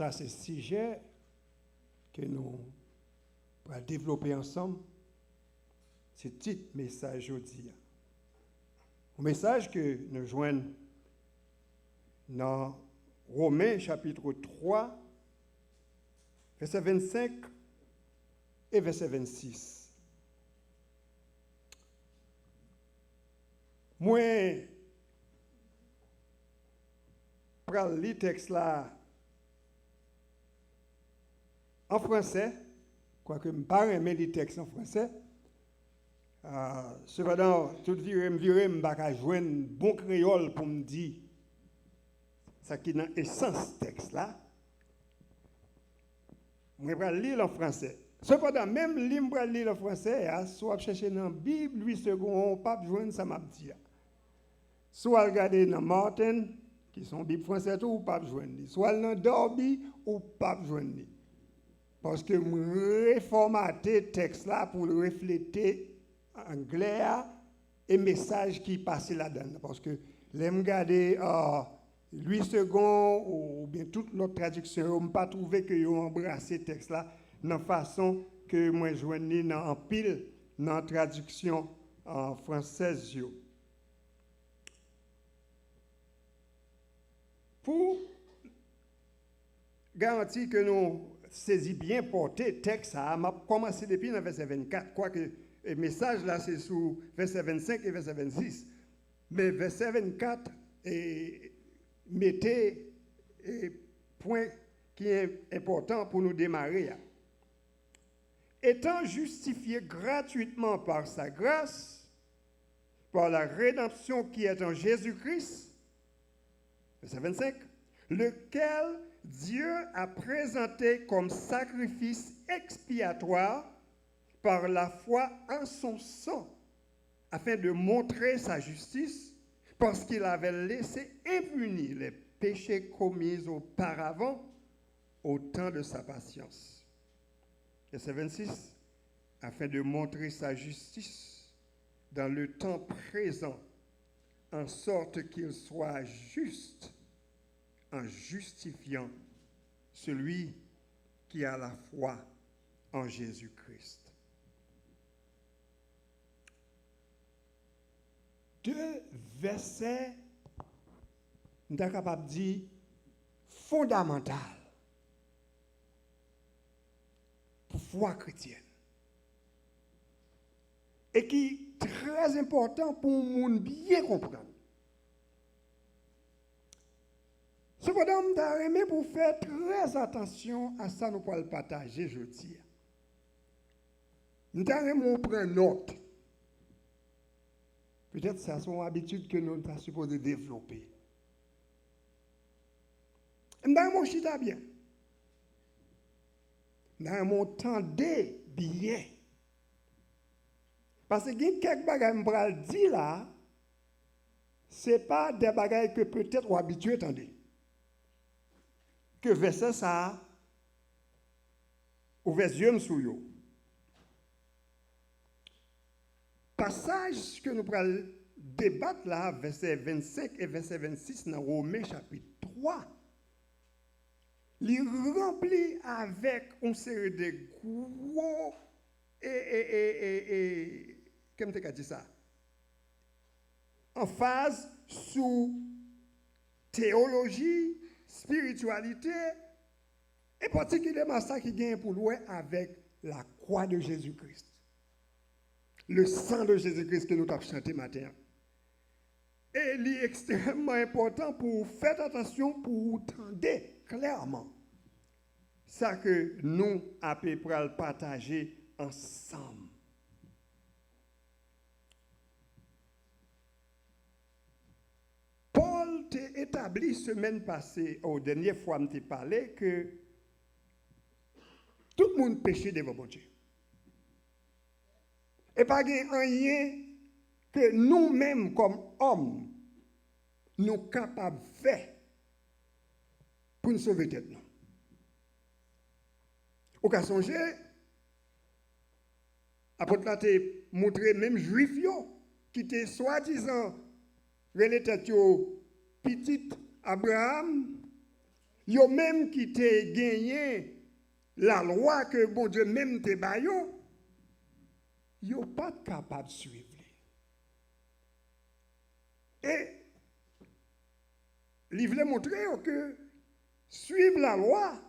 Ça, c'est le sujet que nous allons développer ensemble. C'est le titre message aujourd'hui. Un message que nous joignons dans Romains chapitre 3, verset 25 et verset 26. Moi, pour lire le texte là en français, quoique je ne pas aimer les textes en français, cependant, tout viré, je ne vais pas joindre un bon créole pour me dire ça qui est dans l'essence du texte là. Je vais lire en français. Cependant, même si je lire en français, soit chercher dans la Bible, 8 secondes, pas joindre ça m'a dit. Soit regarder dans Martin, qui sont Bible français, ou pas joindre. Soit dans Dorby, ou pas joindre. Parce que je reformater le texte là pour le refléter anglais et message qui passe là-dedans. Parce que je regarder 8 secondes ou bien toute l'autre traduction, je n'ai pas trouvé que vous embrassé le texte là de la façon que moi je dans en pile dans la traduction en française. Pour garantir que nous saisissons bien porté le texte, ça a commencé depuis le verset 24, quoique le message là c'est sur verset 25 et verset 26. Mais verset 24 mettez point qui est important pour nous démarrer. Étant justifié gratuitement par sa grâce, par la rédemption qui est en Jésus-Christ, verset 25, lequel Dieu a présenté comme sacrifice expiatoire par la foi en son sang, afin de montrer sa justice, parce qu'il avait laissé impunis les péchés commis auparavant au temps de sa patience. Verset 26, afin de montrer sa justice dans le temps présent, en sorte qu'il soit juste en justifiant celui qui a la foi en Jésus-Christ. Deux versets, nous sommes capables de dire, fondamentaux pour la foi chrétienne. Et qui est très important pour le monde bien comprendre. Cependant, je vais aimé pour faire très attention à ça, nous pourrons le partager jeudi. Nous devons prendre note. Peut-être que c'est une habitude que nous sommes supposés développer. Nous devons chita bien. Nous devons entendre bien. Parce que quelques bagages que je dis là, ce n'est pas des bagages que peut-être vous habitués à entendre. Que verset ça, ouvert les yeux sur vous. Passage que nous allons débattre là, verset 25 et verset 26 dans Romains chapitre 3, il remplit avec une série de gros comment tu as dit ça? En phase sous théologie, spiritualité, et particulièrement ça qui gagne pour louer avec la croix de Jésus-Christ. Le sang de Jésus-Christ que nous avons chanté matin. Et il est extrêmement important pour faire attention, pour entendre clairement ça que nous avons partager ensemble. Paul t'a établi semaine passée, aux dernières fois, je t'ai parlé que tout le monde péché devant mon Dieu. Et pas rien que nous-mêmes, comme hommes, nous sommes capables de faire pour nous sauver tête. Au cas songer, apôtre là t'a montré même juif qui étaient soi-disant relatés petit Abraham, yo même qui te gagné la loi que bon Dieu même te bayo, yo pas capable de suivre. Et il voulait montrer que suivre la loi,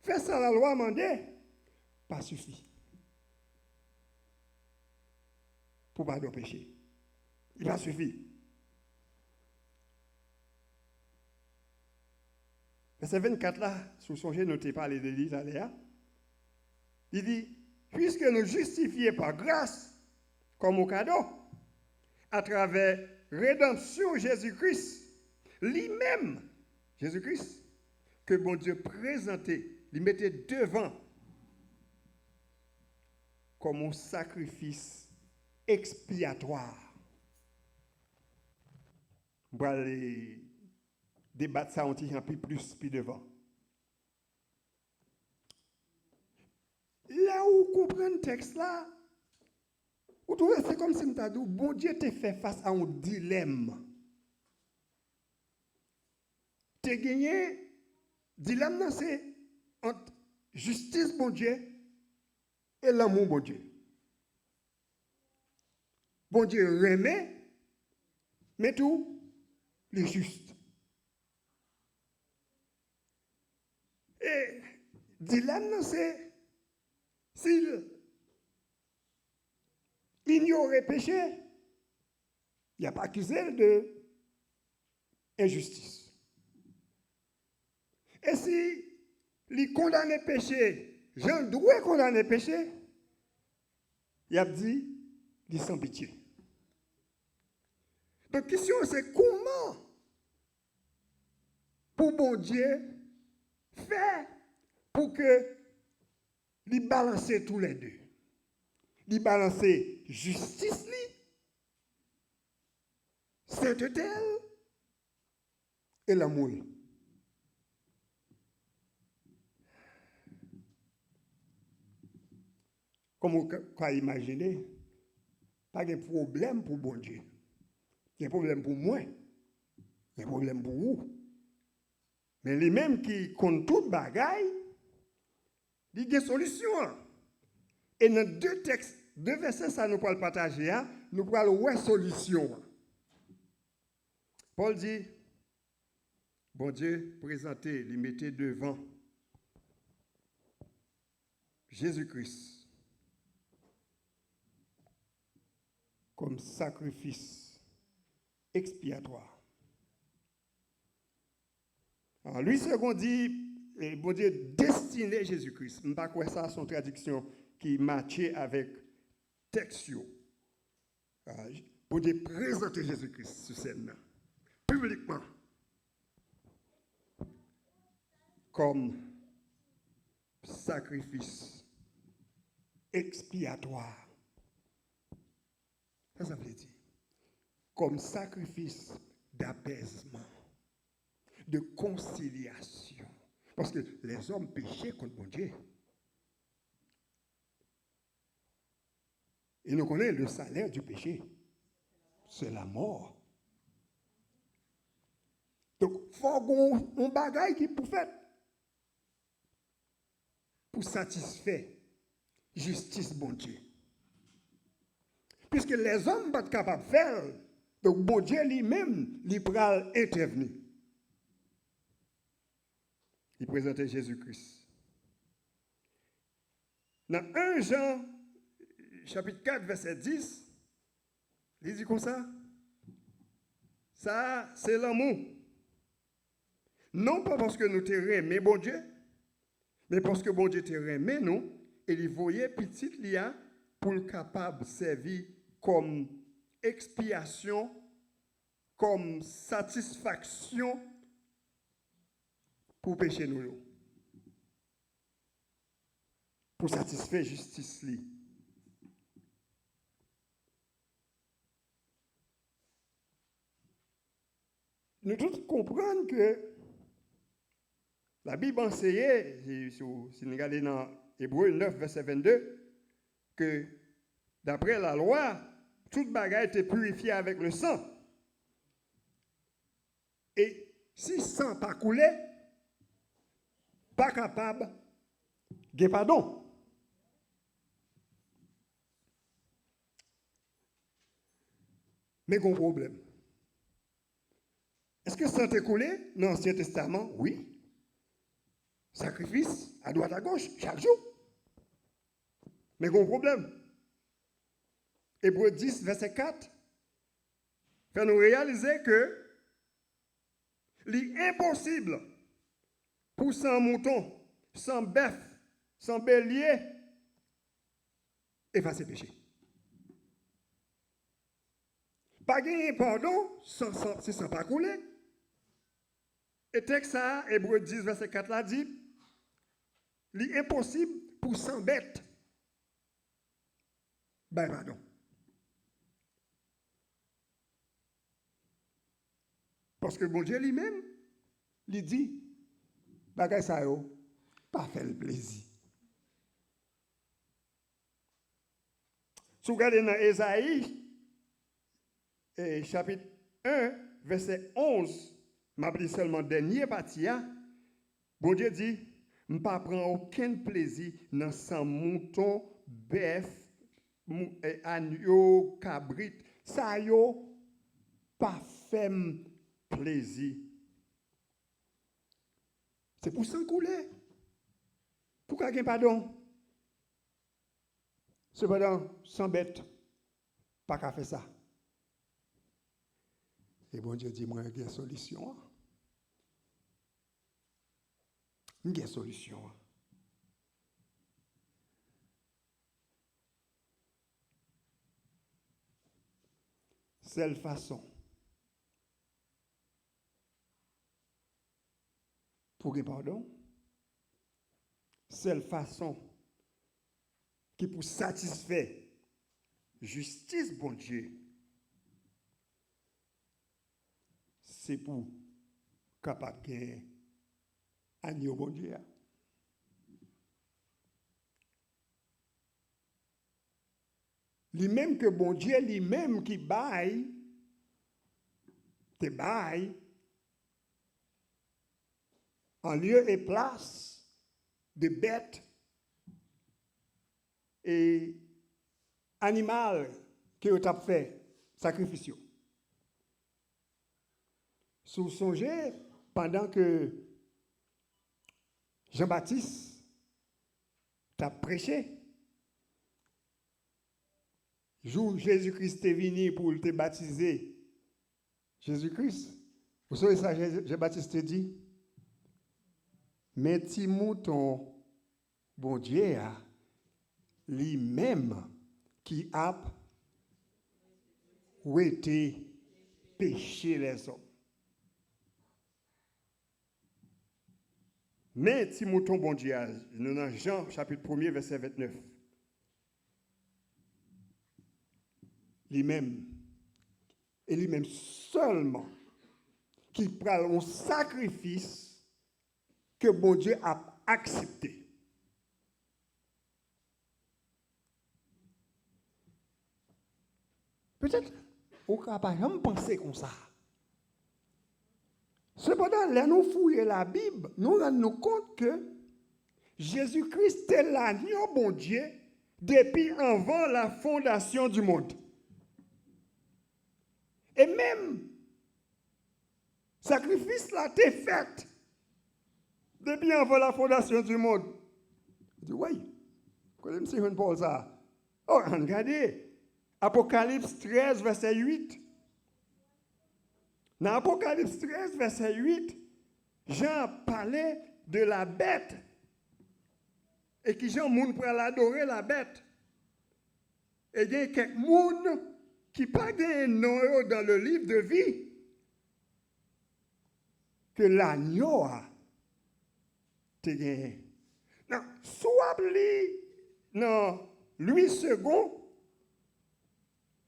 faire ça la loi mandait, pas suffit. Pour pas de péché. Il va suffire. Verset 24 là, sous son jeu, notez pas les délits d'aléa. Il dit, puisque nous justifiés par grâce, comme au cadeau, à travers rédemption Jésus-Christ, lui-même, Jésus-Christ, que bon Dieu présentait, il mettait devant comme un sacrifice expiatoire. On va aller débattre ça un peu plus puis devant. Là où vous comprenez le texte là, vous trouvez c'est comme si je t'ai dit, bon Dieu t'a fait face à un dilemme. Tu as gagné, dilemme c'est entre justice bon Dieu et l'amour bon Dieu. Bon Dieu remet, mais tout, les justes. Et dilemme c'est s'il ignorait péché, il n'y a pas accusé de injustice. Et si il condamne péché, Jean doit condamner péché, il a dit, il sans pitié. Donc, la question c'est comment, pour bon Dieu, faire pour que il balance tous les deux. Il balance justice, sainteté et l'amour. Comme vous pouvez imaginer, pas de problème pour bon Dieu. Il y a un problème pour moi. Il y a un problème pour vous. Mais les mêmes qui comptent toute bagaille, il y a des solutions. Et dans deux textes, deux versets, ça nous pourrons partager, nous pourrons voir solution. Paul dit, bon Dieu, présentez, les mettez devant Jésus-Christ comme sacrifice expiatoire. Alors, lui, ce qu'on dit, bon Dieu, destiné Jésus-Christ. Je ne sais pas quoi ça, son traduction qui matchait avec textio. Bon Dieu, présenter Jésus-Christ sur scène, publiquement, comme sacrifice expiatoire. Ça veut dire comme sacrifice d'apaisement, de conciliation. Parce que les hommes péchaient contre mon Dieu. Et nous connaissons le salaire du péché. C'est la mort. Donc, il faut qu'on bagaille qui pour faire. Pour satisfaire justice bon Dieu. Puisque les hommes ne sont pas capables de faire, donc bon Dieu lui-même, il pourra intervenir. Il présentait Jésus-Christ. Dans 1 Jean, chapitre 4, verset 10, il dit comme ça. Ça, c'est l'amour. Non pas parce que nous t'aimons, bon Dieu, mais parce que bon Dieu t'aimait nous, et il voyait petit lia pour le capable servir comme expiation, comme satisfaction pour pécher nous. Pour satisfaire justice li. Nous tous comprenons que la Bible enseignait, si nous regardons dans Hébreux 9, verset 22, que d'après la loi, toute bagaille était purifiée avec le sang. Et si le sang pas coulé, pas capable de pardon. Mais il y a un problème. Est-ce que ça t'est coulé dans l'Ancien Testament? Oui. Sacrifice à droite à gauche, chaque jour. Mais il y a un problème. Hébreux 10, verset 4, fait nous réaliser que l'impossible pour sans mouton, sans bœuf, sans bélier, effacer péché. Pas gagner pardon, c'est sans pas couler. Et texte ça, Hébreux 10, verset 4 là dit, l'impossible pour sans bête, ben pardon. Parce que bon Dieu lui-même, il dit, bagay ça yo, pas faire le plaisir. Si vous regardez dans Ésaïe, chapitre 1, verset 11, m'appelle seulement dernier partie, bon Dieu dit, je ne prends aucun plaisir dans sans mouton, bœuf, agneau, cabrit, ça yo, pas fait plaisir. C'est pour s'en couler. Pourquoi il n'y a pas pardon? Cependant, sans bête, pas qu'à faire ça. Et bon Dieu dit, moi, il y a une solution. Il y a une solution. Seule façon pour que pardon, seule façon qui pour satisfaire justice, bon Dieu, c'est pour capable de agneau, bon Dieu. Lui-même que bon Dieu, lui-même qui baille, te baille, en lieu et place de bêtes et animal que vous avez fait sacrifice. Si vous songez, pendant que Jean-Baptiste t'a prêché, jour Jésus-Christ est venu pour te baptiser, Jésus-Christ, vous savez ça, Jean-Baptiste te dit, mais ti mouton, bon Dieu, lui-même qui a été péché les hommes. Mais ti mouton, bon Dieu, nous dans Jean chapitre 1er, verset 29. Lui-même, et lui-même seulement, qui prend un sacrifice que bon Dieu a accepté. Peut-être, on ne peut pas penser comme ça. Cependant, là, nous fouillons la Bible, nous rendons compte que Jésus-Christ est l'agneau, bon Dieu, depuis avant la fondation du monde. Et même, sacrifice là, t'est fait depuis avant la fondation du monde. Je dis, oui, quand c'est une Paul ça. Oh, regardez, Apocalypse 13, verset 8. Dans Apocalypse 13, verset 8, Jean parlait de la bête. Et qui Jean moun pour l'adorer la bête. Et il y a quelques moun qui pas de nom dans le livre de vie. Que l'agneau a te gagné. Non, soit non, Louis II,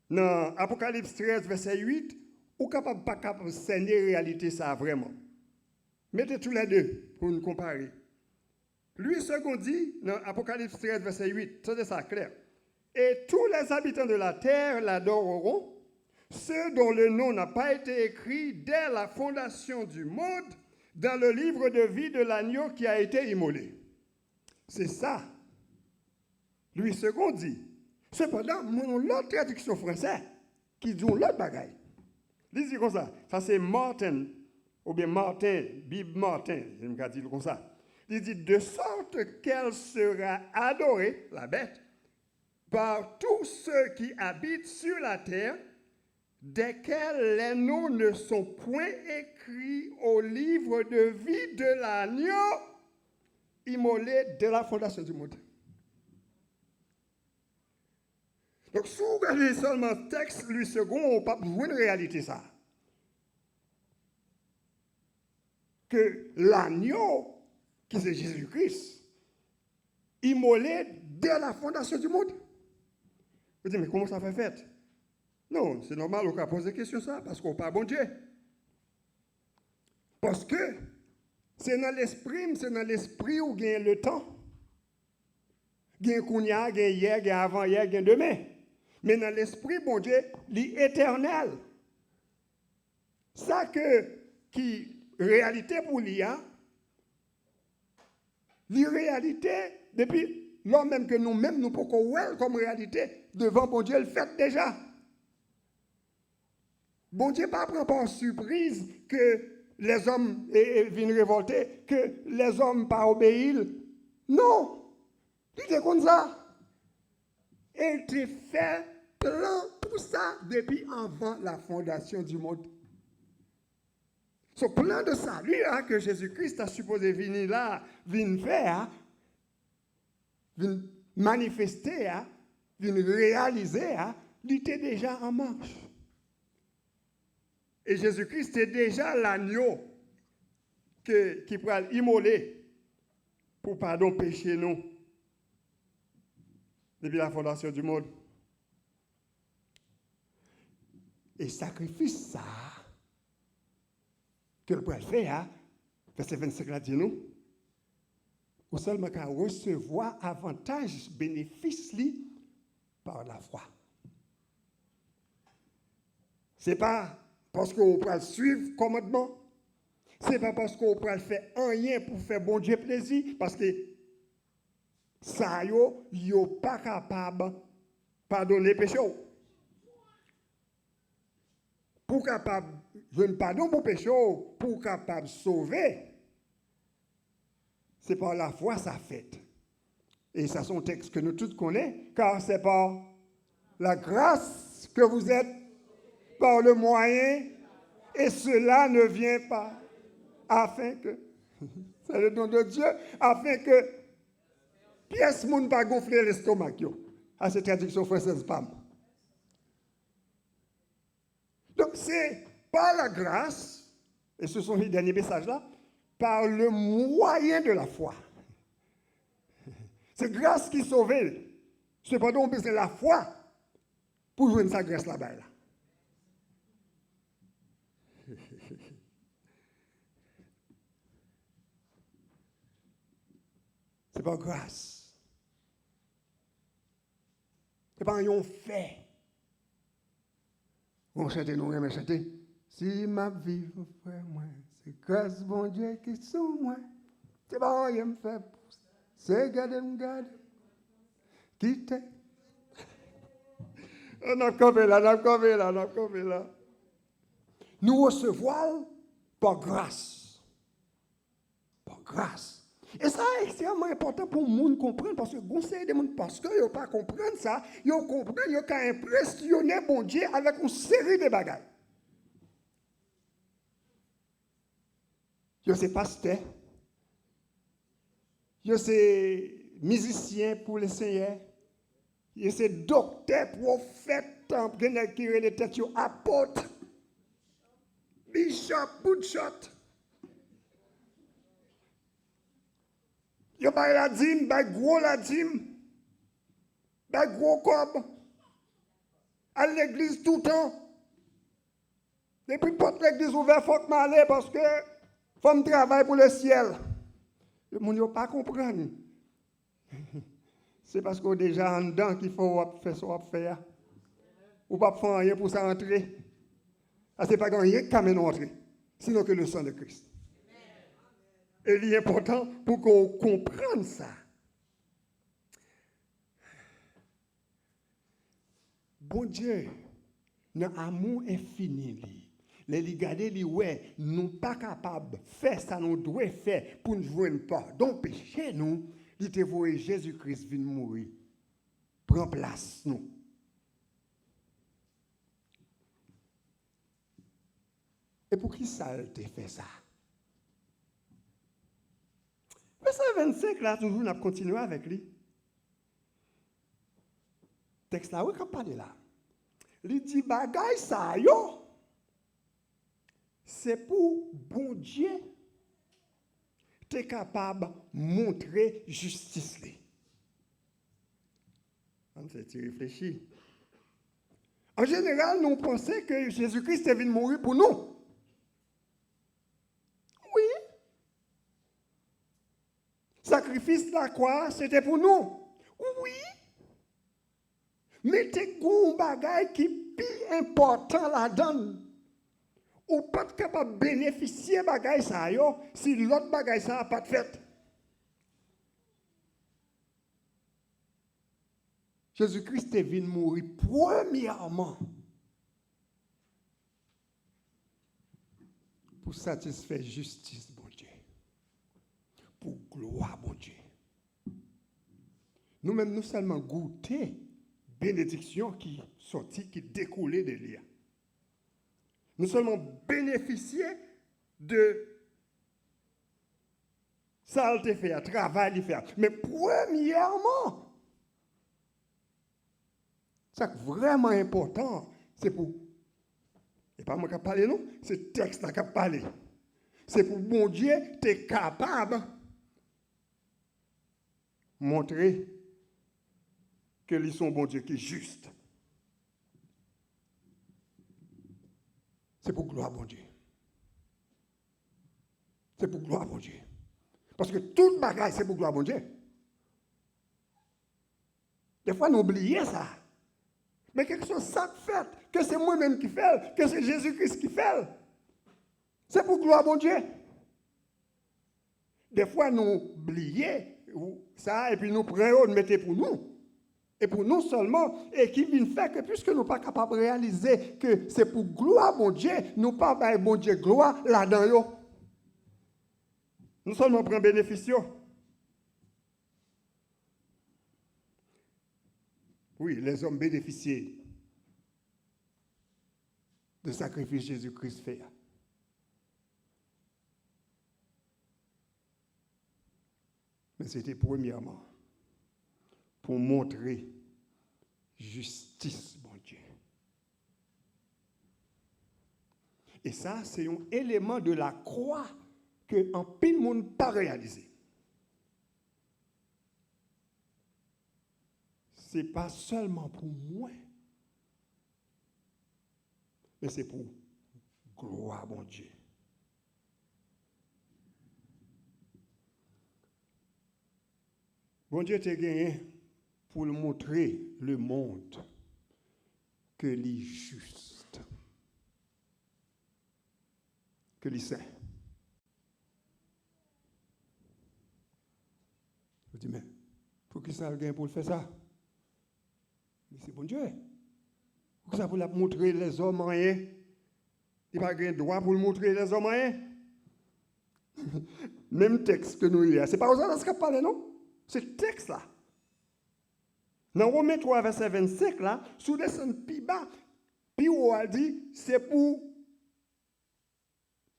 dans Apocalypse 13, verset 8, ou capable pas capable de saigner réalité ça vraiment. Mettez tous les deux pour nous comparer. Louis II dit dans Apocalypse 13, verset 8, c'est ça clair. Et tous les habitants de la terre l'adoreront, ceux dont le nom n'a pas été écrit dès la fondation du monde, dans le livre de vie de l'agneau qui a été immolé. C'est ça. Louis II dit. Cependant, mon l'autre traduction française qui dit l'autre bagaille. Il dit comme ça. Ça c'est Martin, ou bien Martin, Bible Martin, je me dis comme ça. Il dit de sorte qu'elle sera adorée, la bête, par tous ceux qui habitent sur la terre, desquels les noms ne sont point écrits au livre de vie de l'agneau immolé de la fondation du monde. Donc, si vous regardez seulement le texte, lui second, on n'a pas besoin de réalité ça. Que l'agneau, qui c'est Jésus-Christ, immolé dès la fondation du monde. Vous dites, mais comment ça fait? Non, c'est normal, on peut poser des questions ça, parce qu'on n'est pas bon Dieu. Parce que c'est dans l'esprit où gagne le temps. Gagne kounya, gagne hier, gagne avant-hier, gagne demain. Mais dans l'esprit, bon Dieu, l'éternel. Ça qui réalité pour l'IA, l'irréalité, depuis lors même que nous-mêmes, nous pouvons voir comme réalité, devant bon Dieu, le fait déjà. Bon Dieu ne prend pas par surprise que les hommes viennent révolter, que les hommes pas obéissent. Non, il est comme ça. Il te fait plan pour ça depuis avant la fondation du monde. Ce plan de salut là, que Jésus-Christ a supposé venir là, venir faire, venir manifester, venir réaliser, il était déjà en marche. Et Jésus-Christ est déjà l'agneau qui pourra l'immoler pour pardon péché nous depuis la fondation du monde. Et sacrifice ça que le pourra faire, verset 25 là dit nous, ou seulement qu'à recevoir avantage, bénéfice li par la foi. C'est pas parce qu'on peut suivre le commandement. Ce n'est pas parce qu'on peut faire rien pour faire bon Dieu plaisir, parce que ça, yo pas capable de pardonner les péchés. Pour capable de pardon pour péché, pour capable de sauver, c'est par la foi ça fait. Et ça, c'est un texte que nous tous connaissons, car c'est par la grâce que vous êtes par le moyen, et cela ne vient pas afin que, c'est le nom de Dieu, afin que pièce moun pas gonfler l'estomac. À cette traduction française, PAM. Donc c'est par la grâce, et ce sont les derniers messages là, par le moyen de la foi. C'est grâce qui sauve. Cependant, on besoin de la foi pour jouer sa grâce là-bas. Là. C'est pas grâce. C'est pas un fait. On chante, nous aimons chanter. Si ma vie vous frère moi, c'est grâce bon Dieu qui sous moi. C'est pas rien me fait pour ça. C'est garder, quitter. On a comme là. Nous recevons par grâce. Par grâce. Et ça est extrêmement important pour le monde comprendre, parce que conseil des monde parce que ne pas comprendre ça, ils comprennent, ils ont impressionné bon Dieu avec une série de bagages. Ils sont pasteurs, ils sont musiciens pour le Seigneur, ils sont docteurs, prophètes, qui ont les têtes apôtres, bishop, boutshot. Yo bay la dîme, bay gros la dîme, bay gros cob, à l'église tout le temps. Depuis que l'église ouverte, il faut que m'aller parce que faut me travailler pour le ciel. Le monde n'a pas comprendre. C'est parce qu'on est déjà en dedans qu'il faut faire ce qu'on faire. Ou pas faire rien pour ça entrer. Ce n'est pas rien qui amène entrer, sinon que le sang de Christ. Et il est important pour qu'on comprenne ça. Bon Dieu, notre amour infini, les regarder, les ouais, nous pas capables de faire ça, nous devons faire pour nous jouer une pardon péché, nous, il te voit Jésus-Christ venir mourir. Prends place, nous. Et pour qui ça te fait ça? Verset 25, là, toujours, on a continué avec lui. Texte là, oui, qu'on parle là. Il dit, bagay ça, yo, c'est pour bon Dieu, tu es capable de montrer justice. On s'est réfléchi. En général, nous pensons que Jésus-Christ est venu mourir pour nous. Oui. Sacrifice de la croix, c'était pour nous. Oui. Mais t'es un bagage qui est plus important là-dedans. Ou pas capable de bénéficier de bagage ça si l'autre bagage ça n'a pas de fait. Jésus-Christ est venu mourir premièrement pour satisfaire justice, bon Dieu. Pour gloire, bon Dieu. Nous-mêmes, nous seulement goûter bénédiction qui sortit, qui découlait de l'IA. Nous seulement bénéficier de ça, il fait, travail, il fait. Mais premièrement, ça qui est vraiment important, c'est pour, et pas moi qui parle, non, c'est le texte qui parle. C'est pour bon Dieu, tu es capable de montrer que ils sont bon Dieu qui est juste. C'est pour gloire bon Dieu. C'est pour gloire bon Dieu. Parce que toute bagage, c'est pour gloire bon Dieu. Des fois, nous oublions ça. Mais quelque chose ça fait, que c'est moi-même qui fais, que c'est Jésus-Christ qui fait. C'est pour gloire bon Dieu. Des fois, nous oublions ça et puis nous prenons, nous mettons pour nous. Et pour nous seulement, et qui vient faire que puisque nous ne sommes pas capables de réaliser que c'est pour gloire bon Dieu, nous ne pas faire bon Dieu gloire là-dedans. Nous seulement prenons bénéfice. Oui, les hommes bénéficiaient de sacrifice Jésus-Christ fait. Mais c'était premièrement pour montrer justice, bon Dieu. Et ça, c'est un élément de la croix que en pile monde n'a pas réalisé. Ce n'est pas seulement pour moi, mais c'est pour gloire, bon Dieu. Bon Dieu t'a gagné pour le montrer le monde que l'est juste, que l'est saint. Je dis, mais pour qui ça a gagné pour le faire ça? Mais c'est bon Dieu. Pour ça pour la montrer les hommes rien? Il n'a pas de droit pour le montrer les hommes rien? Même texte que nous y a. Ce n'est pas aux autres qui parlent, non? C'est le texte là. Dans Romains 3, verset 25, là, sous descend plus bas, puis on a dit, c'est pour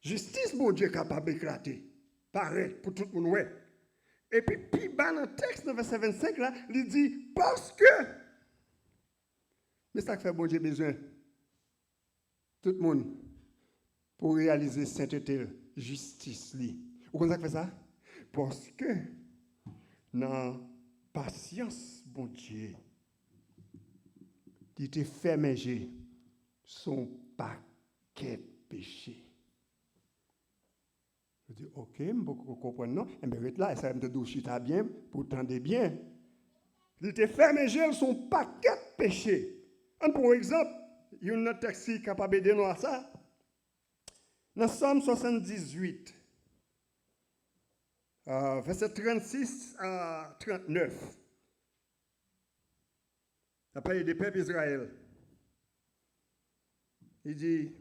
justice, mon Dieu, capable d'éclater. Pareil, pour tout le monde, ouais. Et puis, plus bas dans le texte, dans verset 25, là, il dit, parce que, mais ça fait bon Dieu besoin, tout le monde, pour réaliser sainteté, justice, li. Vous comprenez ça fait ça? Parce que, dans patience, bon Dieu, il te fait manger son paquet de péché. Je dis, ok, je comprends, non? Et bien, là, ça me dit, bien, pour t'entendre bien. Il te fait manger son paquet de péché. Pour exemple, il y a un autre texte qui est capable de nous à ça. Dans Somme 78, verset 36 à 39. Ça parle des peuples d'Israël. Il dit,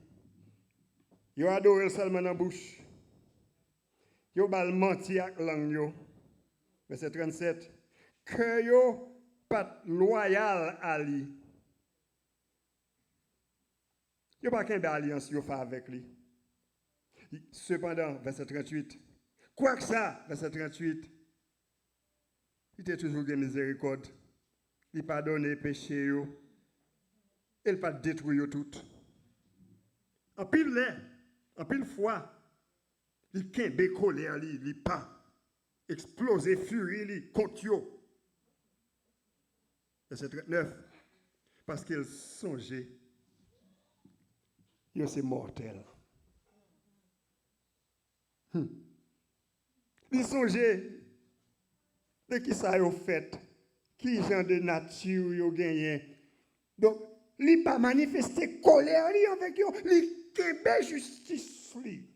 ils ont adoré seulement dans la bouche. Ils ont menti avec la langue. Verset 37. Que yo pas loyal à lui. Yo pas qu'un alliance yo fait avec lui. Cependant, verset 38. Quoi que ça, verset 38. Il était toujours de miséricorde. Il pardonne les péchés yo. Il pas détruit yo tout. En pile lait, en pile foi, il kembe colère li, il pas exploser furie li contre yo. Verset 39. Parce qu'il songeait, yo c'est mortel. Il songeait de qui ça yo fait, qui genre de nature yo gagné. Donc, il pas manifesté colère li avec yo, il kembe justice li.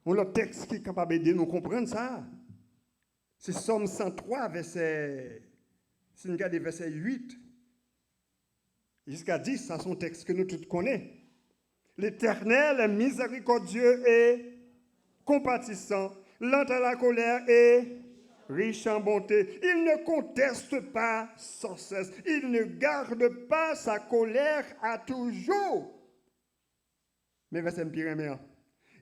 On a un texte qui est capable de nous comprendre ça. C'est Somme 103, verset, si nous regardons verset 8 jusqu'à 10, ça c'est un texte que nous tous connaissons. L'Éternel est miséricordieux et compatissant, lent à la colère et riche en bonté. Il ne conteste pas sans cesse. Il ne garde pas sa colère à toujours. Mais verset pire,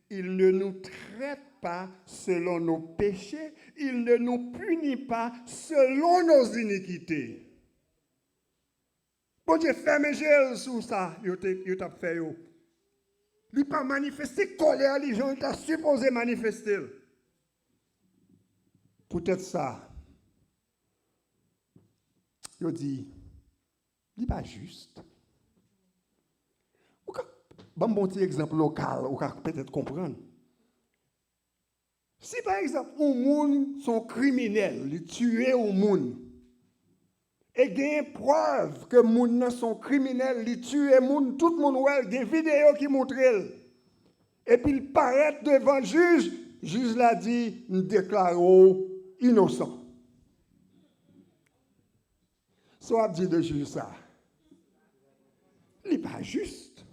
il ne nous traite pas selon nos péchés. Il ne nous punit pas selon nos iniquités. Bon Dieu, fermez gel sur ça. Il t'a fait. Il n'a pas manifesté colère, les gens étaient supposés manifester. Peut-être ça. Il dit, il n'est pas juste. Bon petit exemple local, on peut peut-être comprendre. Si par exemple, un monde sont criminels, ils tuent un monde, et il y a une preuve que les gens sont criminels, ils tuent un monde, tout le monde voit, il y a une vidéo qui montre. Et puis il paraît devant le juge, le juge l'a dit, nous déclarons innocent. Soit dit de juge ça. Il n'est pas juste.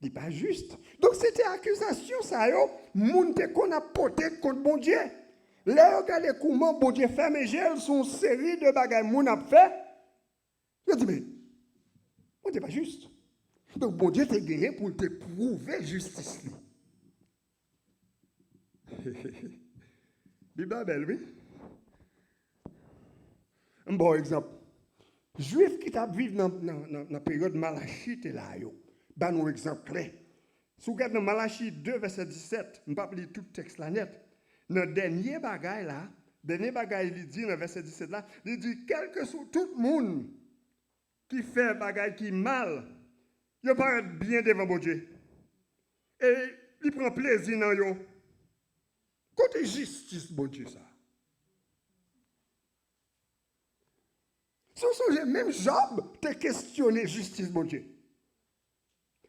Il n'est pas juste. Donc, c'était accusation, ça, yo. Moun te qu'on a porté contre bon Dieu. Là, regardez comment bon Dieu fait, mais j'ai une série de bagages moun a fait. Je dis, mais, bon Dieu pas juste. Donc, bon Dieu t'a gagné pour te prouver justice. Bible belle, oui. Un bon exemple. Juif qui t'a vécu dans la période Malachite là, yo. Ben, un exemple clair. Si vous regardez dans Malachie 2, verset 17, je ne vais pas lire tout le texte là net. Dans le dernier bagaille là, il dit dans le verset 17 là, il dit, quel que soit tout le monde qui fait bagaille qui mal, il paraît bien devant mon Dieu. Et il prend plaisir dans yo. Côté justice, bon Dieu, ça. Si vous songez, même Job t'a questionné justice, bon Dieu.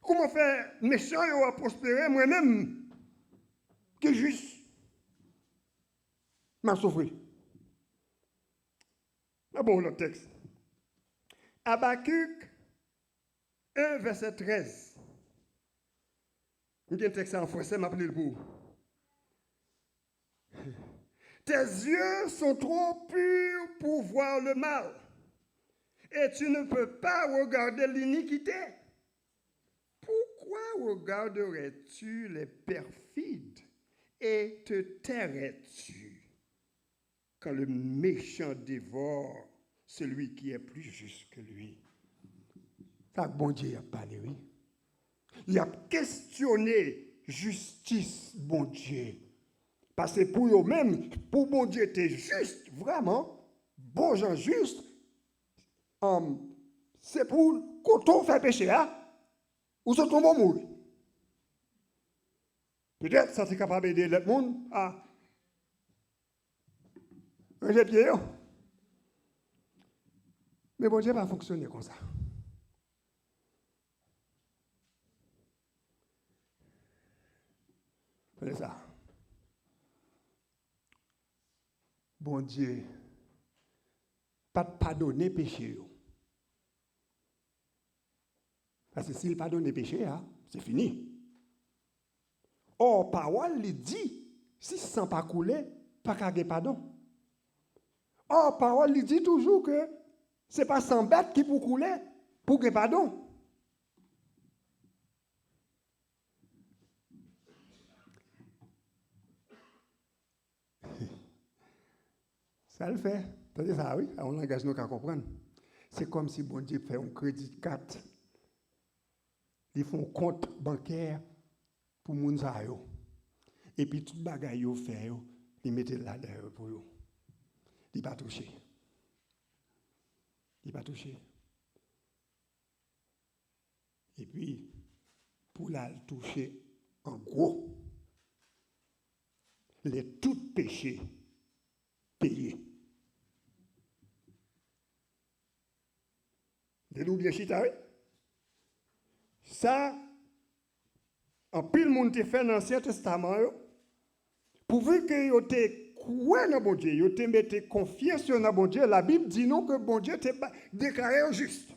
Comment faire méchant et prospérer moi-même que juste m'a souffert. Ah bon, le texte. Habakkuk 1, verset 13. Il y a un texte en français, m'a appelé le pour. Tes yeux sont trop purs pour voir le mal, et tu ne peux pas regarder l'iniquité. Pourquoi regarderais-tu les perfides et te tairais-tu quand le méchant dévore celui qui est plus juste que lui? Ça, bon Dieu a parlé, oui. Il a questionné justice, bon Dieu. Parce que pour eux-mêmes, pour bon Dieu, tu es juste, vraiment, bon gens juste, c'est pour quand on fait péché, hein? Ou se tombe au moule. Peut-être ça c'est capable d'aider le monde à ranger pied. Mais bon Dieu va fonctionner comme ça. C'est ça. Bon Dieu, pas de pardonner péché. Parce que s'il pardonne péché, c'est fini. Or, parole lui dit, si sang pas coulé, pas qu'à pardon. Or, parole lui dit toujours que ce n'est pas sang bête qui peut couler pour que pardon. Ça le fait. Attendez ça, oui, on langage nous qu'à comprendre. C'est comme si bon Dieu fait un crédit carte. Ils font un compte bancaire pour les gens. Et puis, tout bagaille yo fait, ils mettent là-dedans pour eux. Ils ne pas toucher. Il ne pas toucher. Et puis, pour la toucher, en gros, les tout péchés payés. Vous oubliez chita, oui? Ça, en pile monde te fait dans l'Ancien Testament, pourvu que vous te croyez dans bon Dieu, vous te mettez confiance dans bon Dieu, la Bible dit non que bon Dieu t'a déclaré juste.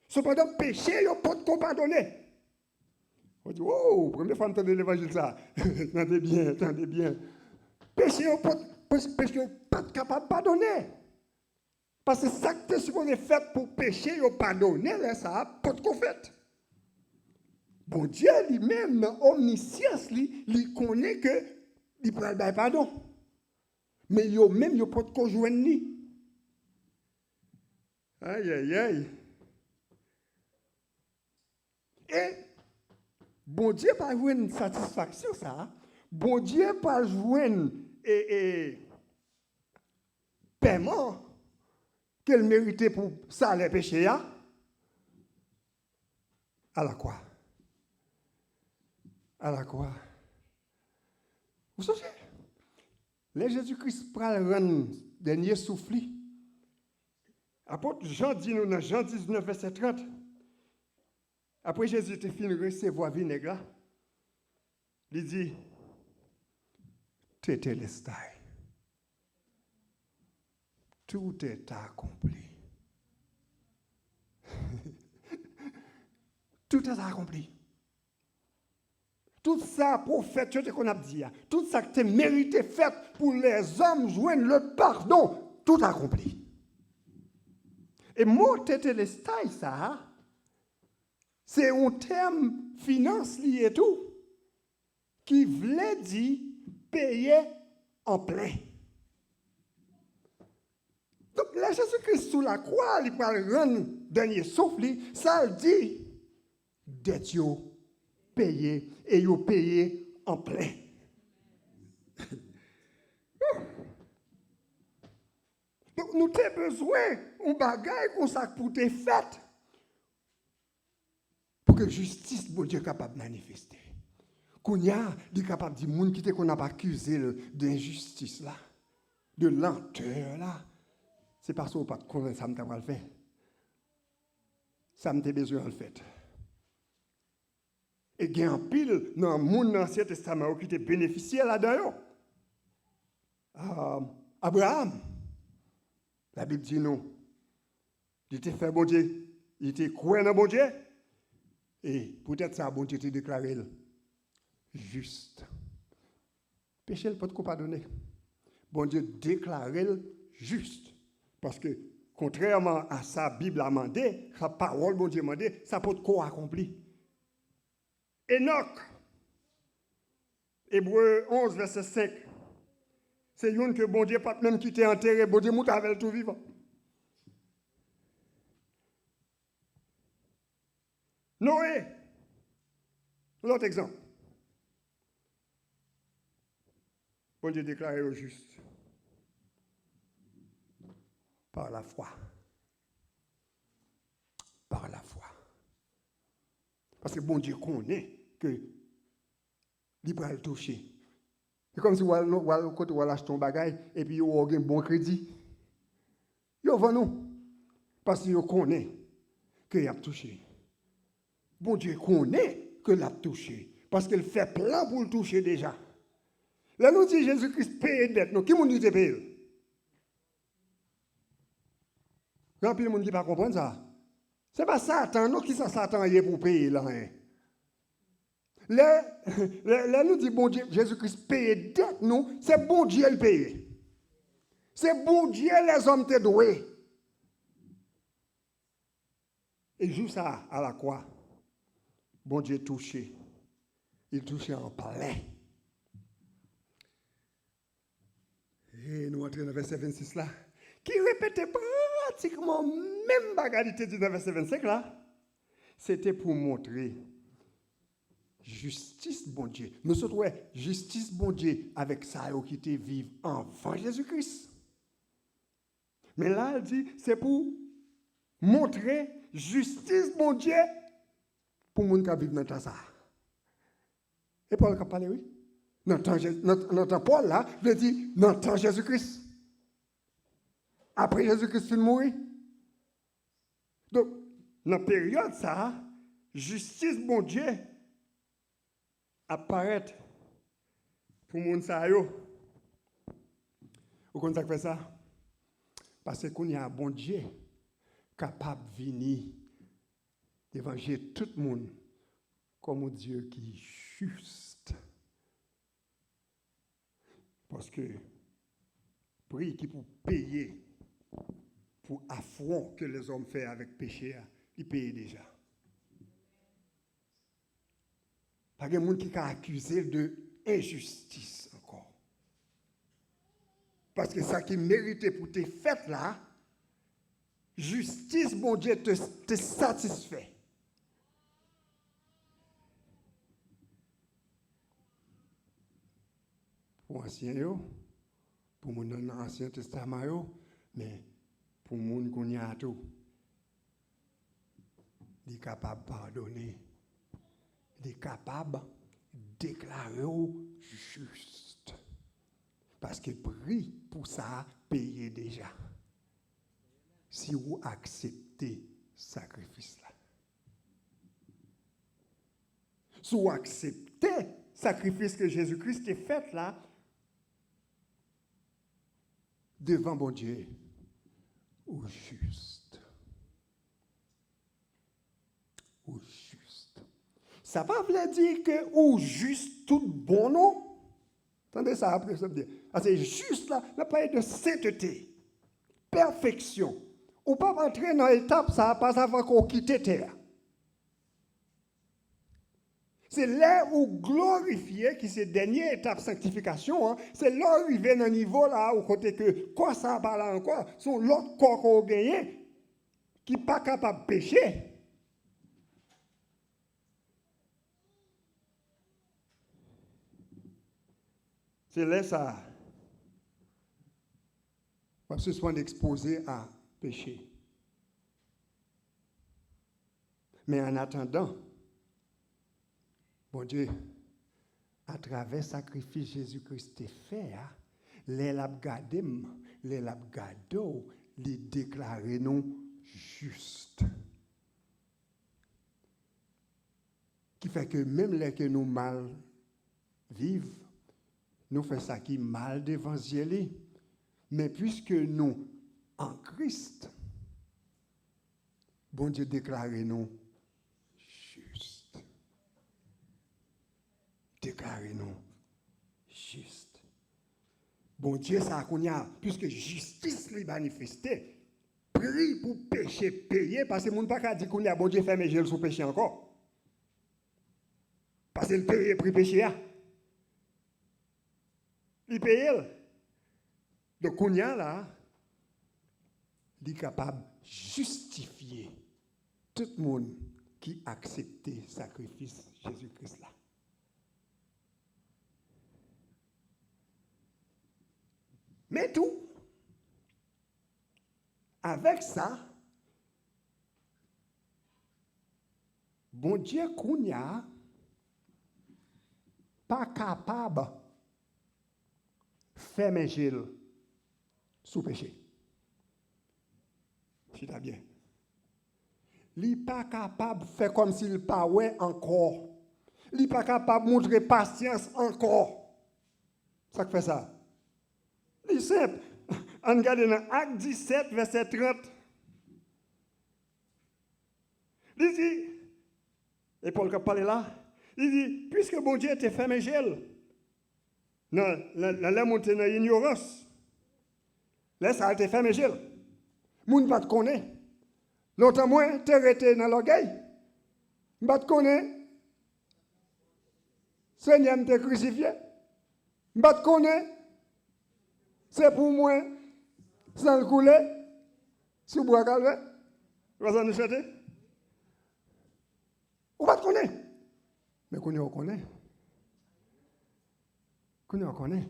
Cependant, péché, vous ne pouvez pas pardonner. On dit, oh, première fois que vous entendez l'évangile, ça. Attendez bien. Péché, vous ne pouvez pas capable de pardonner. Parce que ça que tu supposé faire pour pécher, vous pardonner, là, ça, pas de fait. Bon Dieu lui-même, dans omniscience, il connaît que il peut pas pardon. Mais yo même yo pas de conjoindre ni. Aïe aïe aïe. Et bon Dieu pas jouer une satisfaction ça. Bon Dieu pas jouer paiement qu'elle méritait pour ça les péchés à la croix. À la croix. Vous savez, le Jésus-Christ prend le rendre dernier souffle. Apôtre Jean dit nous dans Jean 19, verset 30. Après Jésus était fini de recevoir vinaigre, il dit, Tétélestai. Tout est accompli. Tout est accompli. Tout ça, prophète, ce qu'on a dit, tout ça que tu mérité fait pour les hommes joindre le pardon, tout accompli. Et mot tétélestai, ça, c'est un terme finance lié et tout, qui voulait dire payer en plein. Donc, là, Jésus-Christ sous la croix, il va rendre dernier souffle, ça dit, dette payé et yo payé en plein. Donc, nous avons besoin d'un bagage comme ça pour te fait pour que justice, bon Dieu, capable de manifester. Qu'on y a, il est capable de dire, monde qui qu'on n'a pas accusé d'injustice là, de lenteur là, c'est parce qu'on n'a pas de convaincre ça m'a le fait. Ça m'a besoin de le faire. Et il y a un pile dans le monde Ancien Testament qui était bénéficié là-dedans. Abraham, la Bible dit non. Il était fait bon Dieu, il était croyant dans bon Dieu. Et peut-être ça, bon Dieu t'a déclaré juste. Péché, il ne peut pas pardonner. Bon Dieu déclaré juste. Parce que, contrairement à sa Bible a demandé, sa parole, bon Dieu a demandé, ça peut être accompli. Enoch, Hébreu 11, verset 5. C'est une que bon Dieu pas même quitté enterré, bon Dieu mouta avec tout vivant. Noé, l'autre exemple. Bon Dieu déclaré au juste. Par la foi. Par la foi. Parce que bon Dieu connaît que il va le toucher. C'est comme si vous allez acheter un bagage et puis vous avez un bon crédit. Vous va nous. Parce que vous connaît qu'il a touché. Bon Dieu connaît que l'a touché. Parce qu'il fait plein pour le toucher déjà. Là, nous dit Jésus-Christ paye dette. Qui nous dit payer? Grand pile monde qui pas comprendre ça. C'est pas Satan, non qui ça Satan est pour payer là. Hein. Là, nous dit bon Dieu, Jésus-Christ paye dette nous, c'est bon Dieu le paye. C'est bon Dieu les hommes te doués. Et juste ça à la croix, bon Dieu touché. Il touchait en palais. Et nous entrons dans le verset 26 là, qui répétait pratiquement même bagalité du verset 25 là. C'était pour montrer justice bon Dieu. Nous autres, ouais, justice bon Dieu avec ça qui était vivre avant Jésus-Christ. Mais là, elle dit, c'est pour montrer justice bon Dieu pour les gens qui vivent dans le temps ça. Et Paul a parlé, oui. Notre Paul là, il dit, dans le temps Jésus-Christ. Après Jésus-Christ, il mourit. Donc, dans la période ça, justice bon Dieu apparaît pour les gens. Vous comprenez ça fait ça? Parce qu'on y a un bon Dieu capable de venir d'évangéliser tout le monde comme un Dieu qui est juste. Parce que prix qui pour payer pour affront que les hommes font avec péché, ils payent déjà. Pas de monde qui a accusé de injustice encore. Parce que ça qui méritait pour tes fêtes là, justice, mon Dieu, te satisfait. Pour ancien, pour mon dans l'Ancien Testament, mais pour mon qu'on y a tout, il est capable de pardonner, il est capable de déclarer juste. Parce que prix pour ça, payer déjà. Si vous acceptez ce sacrifice-là. Si vous acceptez le sacrifice que Jésus-Christ a fait là, devant mon Dieu, au juste. Au juste. Ça ne veut pas dire que au juste tout bon, non? Attendez ça après, ça veut dire. C'est juste là, la parole de sainteté, perfection. On ne peut pas entrer dans l'étape, ça pas avant qu'on quitte terre. C'est là où glorifier, qui c'est la dernière étape de sanctification, hein, c'est là où arriver dans un niveau là, où côté que, quoi ça va là encore, son l'autre corps qu'on gagne, qui n'est pas capable de pécher. C'est là ça. Parce que soit exposé à pécher. Mais en attendant, bon Dieu, à travers le sacrifice Jésus-Christ fait, les labgadem, les labgado, les déclarer nous justes. Qui fait que même les que nous mal vivons, nous faisons ça qui mal d'évangéliser. Mais puisque nous, en Christ, bon Dieu déclarez-nous juste. Déclarez-nous juste. Bon Dieu, ça qu'on y a, puisque justice est manifestée, prie pour péché payer, parce que le monde n'a pas dit qu'on y a bon Dieu fait mes gels sous péché encore. Parce que le paye pour péché. Il paye. Donc, on y a là, il est capable de justifier tout le monde qui a accepté le sacrifice de Jésus-Christ là. Mais tout, avec ça, bon Dieu qu'on y a, pas capable de faire mes gels sous péché. C'est bien. Il n'est pas capable de faire comme s'il ne pas encore. il n'est pas capable de montrer patience encore. Ça fait ça. C'est simple. On regarde dans Acte 17, verset 30. Il dit, et Paul qui a parlé là, il dit, puisque bon Dieu était fermé gel, la montée dans l'ignorance, là ça a été fermé gel. Moun pas te connaît. Longtemps moins, tu es dans l'orgueil. Pas te connaît. Seigneur t'a crucifié. Pas te connaît. C'est pour moi, sans le couler, sous bois calvé. Vous allez nous chanter? On va te connaître. Mais on connaît. On connaît.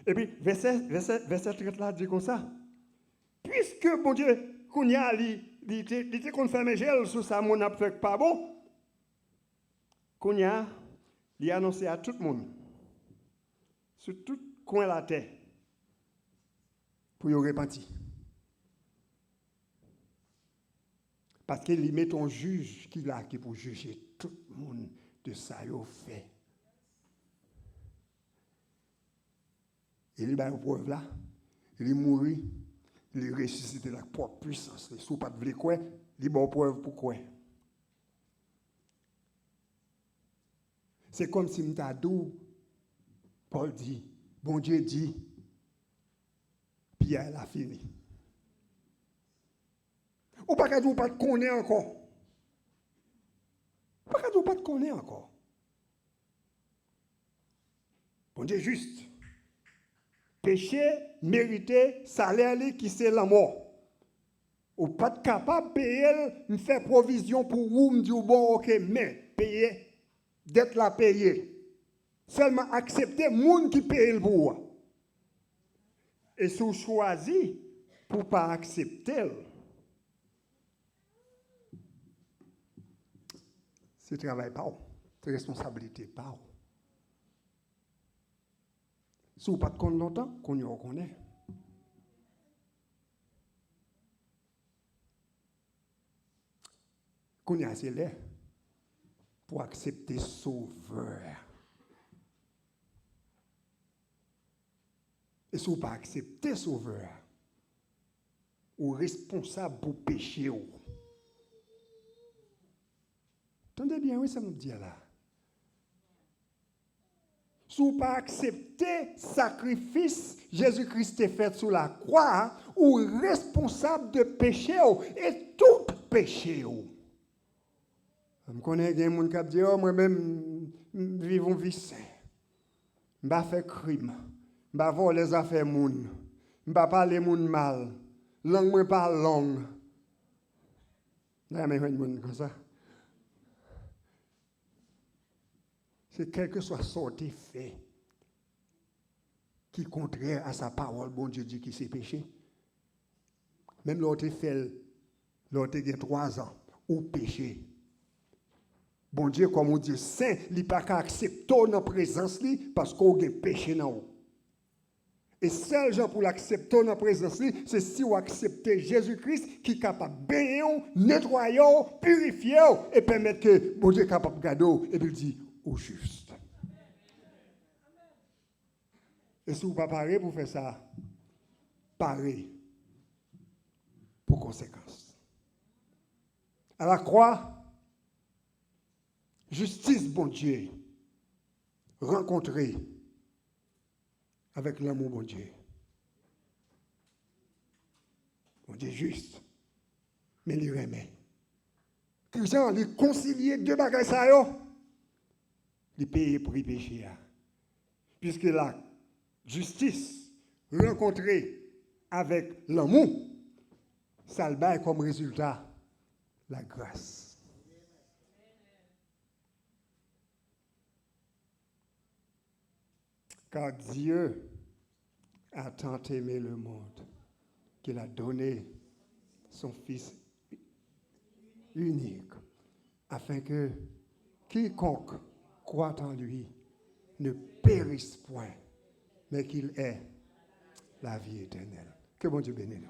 Et puis, verset 30 là dit comme ça. Puisque, bon Dieu, qu'on y a, il était qu'on fait mes gels sous ça, mon n'a fait pas bon. Qu'on y a, il a annoncé à tout le monde, sur tout coin de la terre, pour y repentir. Parce qu'il met un juge qui là qui pour juger tout le monde de ça qu'il fait. Il a une preuve là, il est mort, il est ressuscité la propre puissance. Si vous ne voulez pas quoi, il a une preuve pour quoi. C'est comme si m'tadou, Paul dit, bon Dieu dit, puis elle a fini. Ou pas qu'à pas te connaître encore. Pas qu'à pas te connaître encore. Bon Dieu juste. Péché, mérité, salaire qui c'est la mort. Ou pas de capable de payer, me faire provision pour vous, me dire bon ok, mais payer, d'être là payé. Seulement accepter moun qui paye le pour. Et si vous choisissez pour ne pas accepter, c'est travail pas, c'est responsabilité pas. Si vous ne pas de compte longtemps, qu'on y reconnaît. Qu'on y a assez l'air pour accepter sauveur. Et si vous ne pas accepter sauveur, ou responsable pour pécher. Entendez bien, oui, ça me dit là. Si vous ne pas accepter le sacrifice Jésus-Christ a fait sur la croix, ou responsable de péché et tout péché. Je connais des gens qui disent, oh, moi-même, je vis une vie saine. Je ne fais pas de crime. Je ne fais pas voler les affaires de gens. Je ne fais pas parler de gens mal. Langue, moi, parle langue. Mais il y a des gens comme ça. C'est quel que soit sorti fait qui est contraire à sa parole, bon Dieu dit que c'est péché. Même l'autre fait, l'autre a 3 ans, ou péché. Bon Dieu, comme on dit, saint, il n'a pas qu'à accepter dans la présence parce qu'on a péché dans vous. Et seul gens pour l'accepter dans la présence, c'est si vous acceptez Jésus-Christ qui est capable de bénir, nettoyer, purifier et permettre que bon Dieu est capable de garder et puis il dit au juste. Et si vous ne pas paré pour faire ça, parez pour conséquence. À la croix, justice, bon Dieu, rencontré avec l'amour, bon Dieu. Bon Dieu juste, mais il remet. Christian, il concilier 2 bagages ça yo, il paye pour y pécher. Puisque la justice rencontrée avec l'amour, ça le bail comme résultat la grâce. Car Dieu a tant aimé le monde qu'il a donné son Fils unique, afin que quiconque croit en lui ne périsse point, mais qu'il ait la vie éternelle. Que bon Dieu bénisse nous.